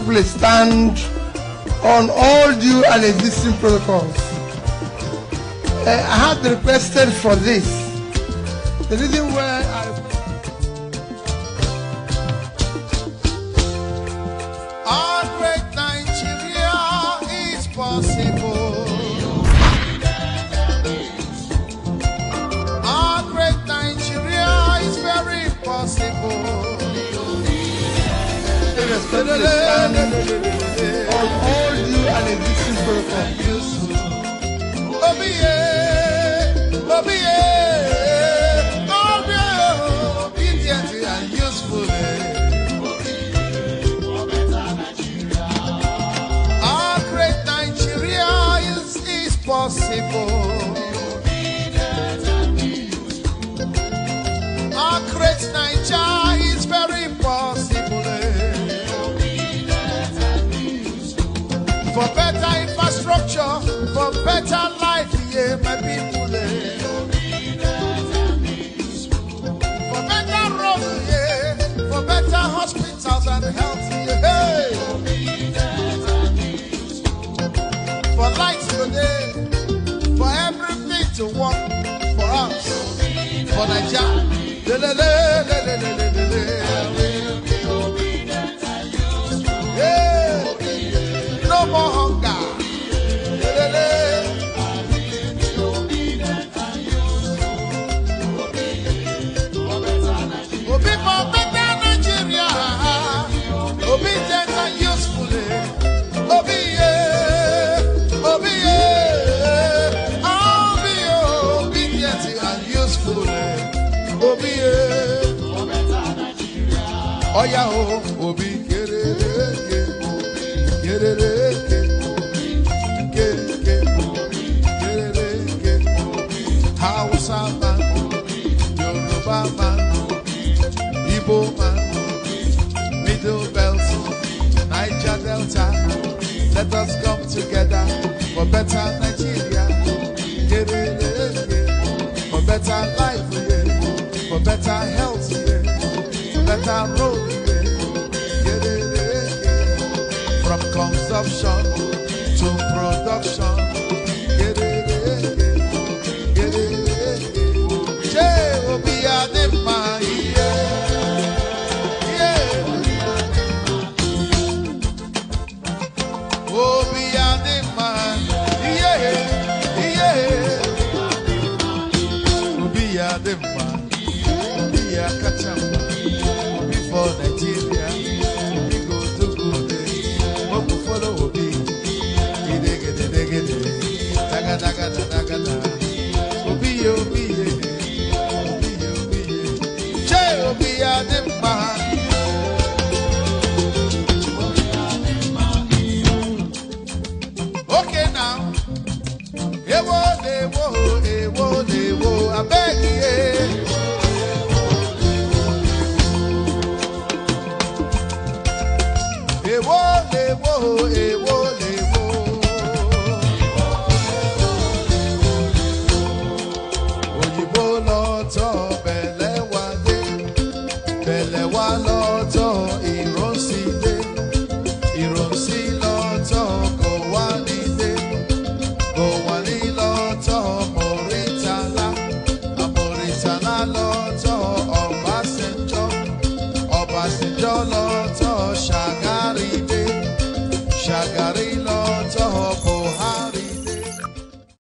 Please stand on all due and existing protocols. I had requested for this. The reason why our great Nigeria is possible. Our great Nigeria is very possible. on all due and existing protocols. Obedient and useful. Our great Nigeria is possible. Our great Nigeria is very possible. For better infrastructure, for better life, yeah, my people. For better roads, yeah, for better hospitals and health, yeah. For lights today, for everything to work for us, for Nigeria. No more hunger. Obi for better Nigeria. Obedient and useful. Obi, obedient and useful. Obi, oh yeah, Obi, get it. Hausa man, Yoruba man, Igbo man, Middle Belt, Niger Delta. Let us come together for better Nigeria. For better life, for better health, for better road. From consumption to production. Before Nigeria, we go to good. Follow Obi. Okay now. Ewo, I beg you. Òyìnbó lọ́tọ̀ bẹ̀lẹ̀ wá lọ́tọ̀ ìrọ̀nsí lọ́tọ̀ kò wá ní lọ́tọ̀ Mọ̀rítàlá lọ́tọ̀ Ọbásanjọ́ lọ́tọ̀.